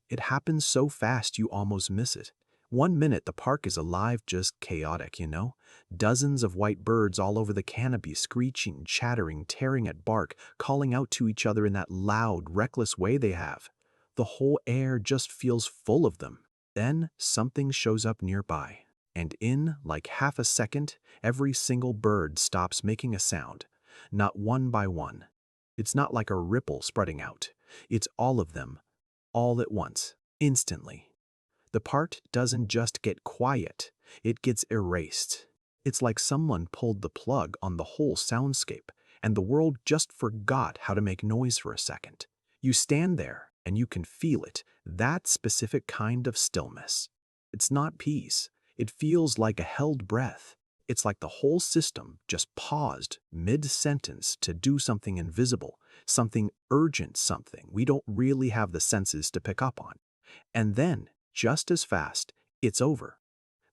It happens so fast you almost miss it. One minute the park is alive, just chaotic, you know? Dozens of white birds all over the canopy, screeching, chattering, tearing at bark, calling out to each other in that loud, reckless way they have. The whole air just feels full of them. Then something shows up nearby, and in like half a second, every single bird stops making a sound, not one by one. It's not like a ripple spreading out. It's all of them, all at once, instantly. The part doesn't just get quiet, it gets erased. It's like someone pulled the plug on the whole soundscape, and the world just forgot how to make noise for a second. You stand there, and you can feel it, that specific kind of stillness. It's not peace. It feels like a held breath. It's like the whole system just paused mid-sentence to do something invisible, something urgent, something we don't really have the senses to pick up on. And then, just as fast, it's over.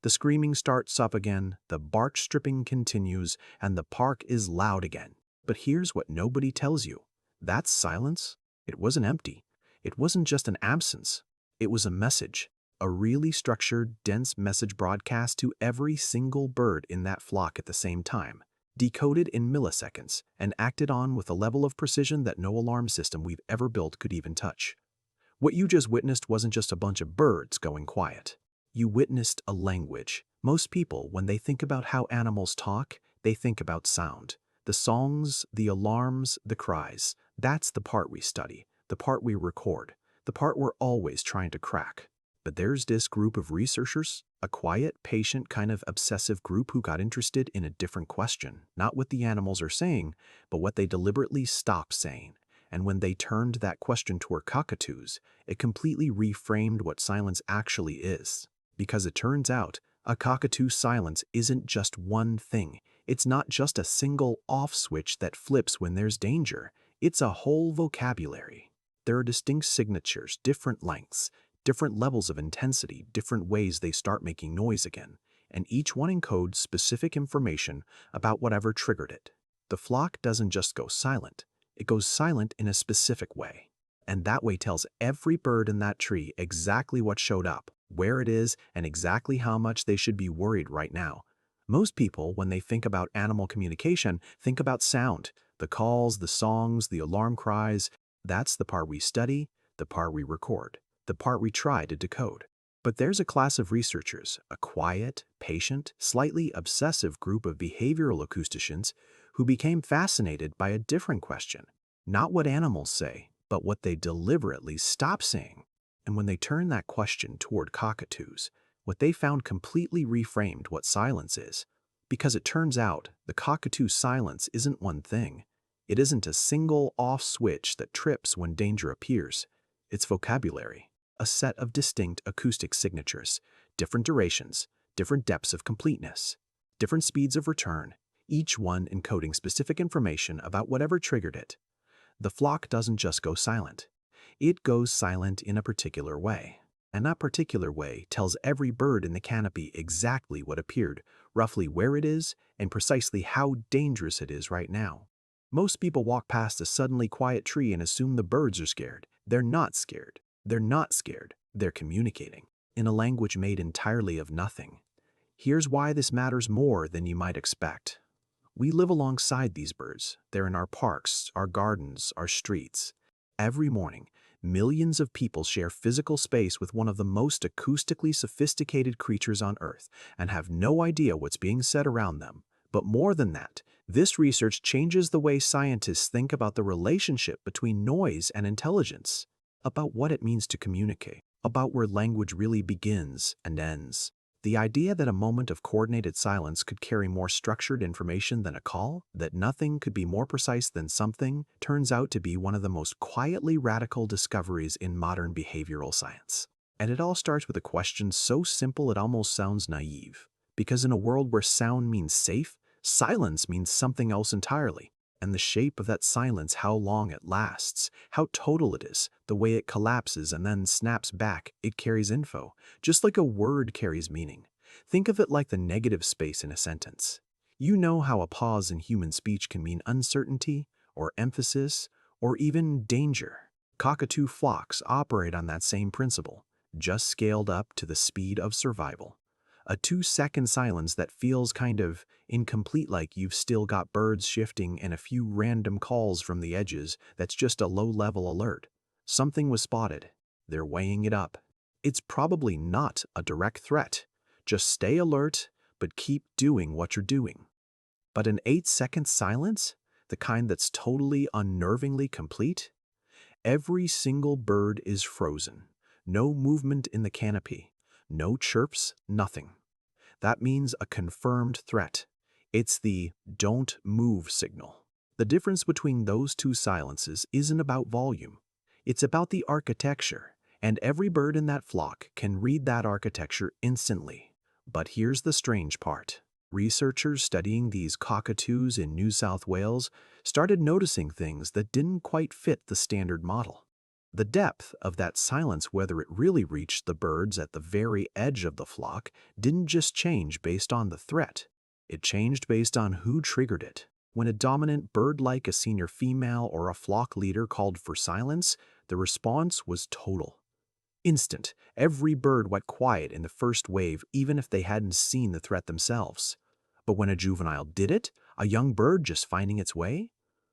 The screaming starts up again, the bark stripping continues, and the park is loud again. But here's what nobody tells you. That silence, it wasn't empty. It wasn't just an absence. It was a message, a really structured, dense message broadcast to every single bird in that flock at the same time, decoded in milliseconds and acted on with a level of precision that no alarm system we've ever built could even touch. What you just witnessed wasn't just a bunch of birds going quiet. You witnessed a language. Most people, when they think about how animals talk, they think about sound. The songs, the alarms, the cries. That's the part we study, the part we record, the part we're always trying to crack. But there's this group of researchers, a quiet, patient, kind of obsessive group who got interested in a different question, not what the animals are saying, but what they deliberately stopped saying. And when they turned that question toward cockatoos, it completely reframed what silence actually is. Because it turns out, a cockatoo silence isn't just one thing. It's not just a single off switch that flips when there's danger. It's a whole vocabulary. There are distinct signatures, different lengths, different levels of intensity, different ways they start making noise again, and each one encodes specific information about whatever triggered it. The flock doesn't just go silent. It goes silent in a specific way. And that way tells every bird in that tree exactly what showed up, where it is, and exactly how much they should be worried right now. Most people, when they think about animal communication, think about sound. The calls, the songs, the alarm cries. That's the part we study, the part we record, the part we try to decode. But there's a class of researchers, a quiet, patient, slightly obsessive group of behavioral acousticians who became fascinated by a different question. Not what animals say, but what they deliberately stop saying. And when they turned that question toward cockatoos, what they found completely reframed what silence is. Because it turns out the cockatoo silence isn't one thing. It isn't a single off switch that trips when danger appears. It's vocabulary, a set of distinct acoustic signatures, different durations, different depths of completeness, different speeds of return, each one encoding specific information about whatever triggered it. The flock doesn't just go silent. It goes silent in a particular way. And that particular way tells every bird in the canopy exactly what appeared, roughly where it is, and precisely how dangerous it is right now. Most people walk past a suddenly quiet tree and assume the birds are scared. They're not scared. They're not scared. They're communicating in a language made entirely of nothing. Here's why this matters more than you might expect. We live alongside these birds. They're in our parks, our gardens, our streets. Every morning, millions of people share physical space with one of the most acoustically sophisticated creatures on Earth and have no idea what's being said around them. But more than that, this research changes the way scientists think about the relationship between noise and intelligence, about what it means to communicate, about where language really begins and ends. The idea that a moment of coordinated silence could carry more structured information than a call, that nothing could be more precise than something, turns out to be one of the most quietly radical discoveries in modern behavioral science. And it all starts with a question so simple it almost sounds naive. Because in a world where sound means safe, silence means something else entirely. And the shape of that silence, how long it lasts, how total it is, the way it collapses and then snaps back, it carries info, just like a word carries meaning. Think of it like the negative space in a sentence. You know how a pause in human speech can mean uncertainty, or emphasis, or even danger. Cockatoo flocks operate on that same principle, just scaled up to the speed of survival. A 2-second silence that feels kind of incomplete, like you've still got birds shifting and a few random calls from the edges. That's just a low-level alert. Something was spotted. They're weighing it up. It's probably not a direct threat. Just stay alert, but keep doing what you're doing. But an 8-second silence? The kind that's totally unnervingly complete? Every single bird is frozen. No movement in the canopy. No chirps, nothing. That means a confirmed threat. It's the "don't move" signal. The difference between those two silences isn't about volume. It's about the architecture, and every bird in that flock can read that architecture instantly. But here's the strange part. Researchers studying these cockatoos in New South Wales started noticing things that didn't quite fit the standard model. The depth of that silence, whether it really reached the birds at the very edge of the flock, didn't just change based on the threat. It changed based on who triggered it. When a dominant bird like a senior female or a flock leader called for silence, the response was total. Instant. Every bird went quiet in the first wave, even if they hadn't seen the threat themselves. But when a juvenile did it, a young bird just finding its way,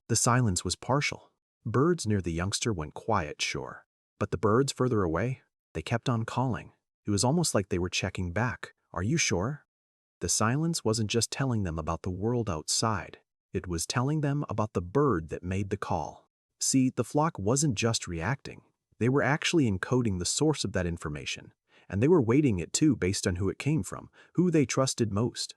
the silence was partial. Birds near the youngster went quiet, sure. But the birds further away, they kept on calling. It was almost like they were checking back. Are you sure? The silence wasn't just telling them about the world outside. It was telling them about the bird that made the call. See, the flock wasn't just reacting. They were actually encoding the source of that information, and they were weighting it too based on who it came from, who they trusted most.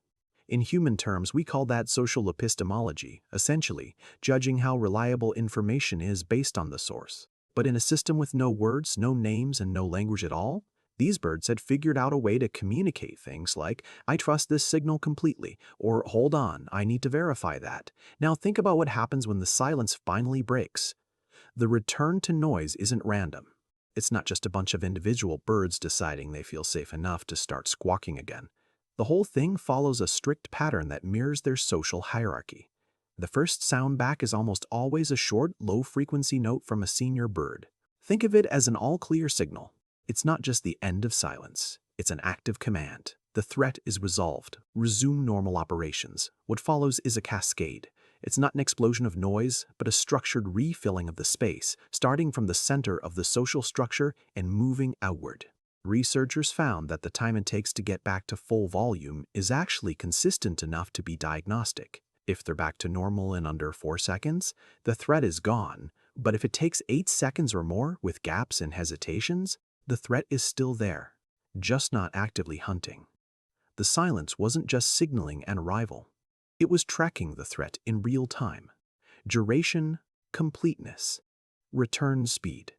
In human terms, we call that social epistemology, essentially, judging how reliable information is based on the source. But in a system with no words, no names, and no language at all, these birds had figured out a way to communicate things like, "I trust this signal completely," or "Hold on, I need to verify that." Now think about what happens when the silence finally breaks. The return to noise isn't random. It's not just a bunch of individual birds deciding they feel safe enough to start squawking again. The whole thing follows a strict pattern that mirrors their social hierarchy. The first sound back is almost always a short, low-frequency note from a senior bird. Think of it as an all-clear signal. It's not just the end of silence. It's an active command. The threat is resolved. Resume normal operations. What follows is a cascade. It's not an explosion of noise, but a structured refilling of the space, starting from the center of the social structure and moving outward. Researchers found that the time it takes to get back to full volume is actually consistent enough to be diagnostic. If they're back to normal in under 4 seconds, the threat is gone. But if it takes 8 seconds or more with gaps and hesitations, the threat is still there, just not actively hunting. The silence wasn't just signaling an arrival. It was tracking the threat in real time. Duration, completeness, return speed.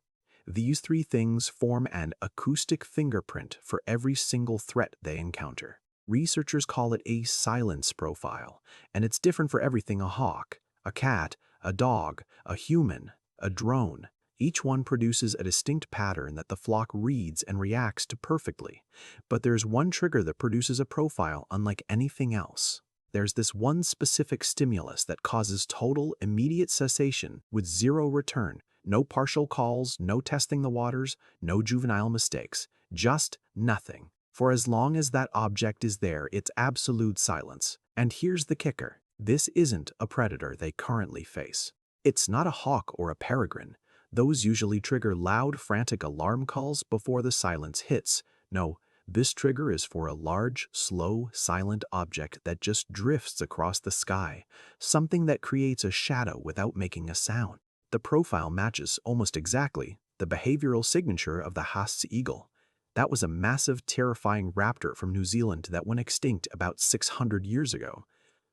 These 3 things form an acoustic fingerprint for every single threat they encounter. Researchers call it a silence profile, and it's different for everything: a hawk, a cat, a dog, a human, a drone. Each one produces a distinct pattern that the flock reads and reacts to perfectly. But there's one trigger that produces a profile unlike anything else. There's this one specific stimulus that causes total, immediate cessation with zero return. No partial calls, no testing the waters, no juvenile mistakes. Just nothing. For as long as that object is there, it's absolute silence. And here's the kicker. This isn't a predator they currently face. It's not a hawk or a peregrine. Those usually trigger loud, frantic alarm calls before the silence hits. No, this trigger is for a large, slow, silent object that just drifts across the sky, something that creates a shadow without making a sound. The profile matches almost exactly the behavioral signature of the Haast's eagle. That was a massive, terrifying raptor from New Zealand that went extinct about 600 years ago.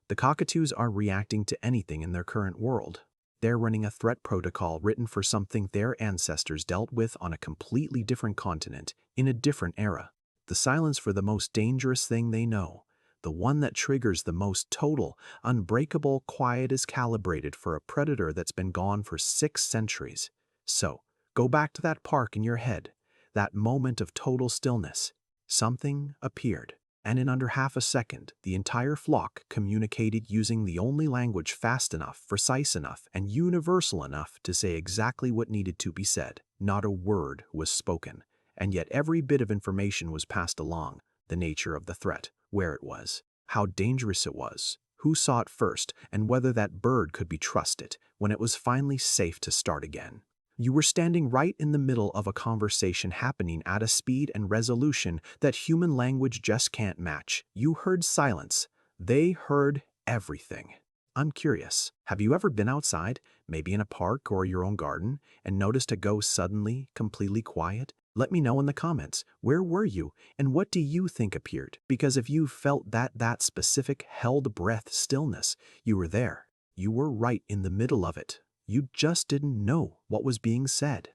The cockatoos are reacting to anything in their current world. They're running a threat protocol written for something their ancestors dealt with on a completely different continent, in a different era. The silence for the most dangerous thing they know, the one that triggers the most total, unbreakable quiet, is calibrated for a predator that's been gone for 6 centuries. So, go back to that park in your head, that moment of total stillness. Something appeared. And in under half a second, the entire flock communicated using the only language fast enough, precise enough, and universal enough to say exactly what needed to be said. Not a word was spoken, and yet every bit of information was passed along: the nature of the threat, where it was, how dangerous it was, who saw it first, and whether that bird could be trusted when it was finally safe to start again. You were standing right in the middle of a conversation happening at a speed and resolution that human language just can't match. You heard silence. They heard everything. I'm curious, have you ever been outside, maybe in a park or your own garden, and noticed it go suddenly, completely quiet? Let me know in the comments. Where were you, and what do you think appeared? Because if you felt that specific held breath stillness, you were there. You were right in the middle of it. You just didn't know what was being said.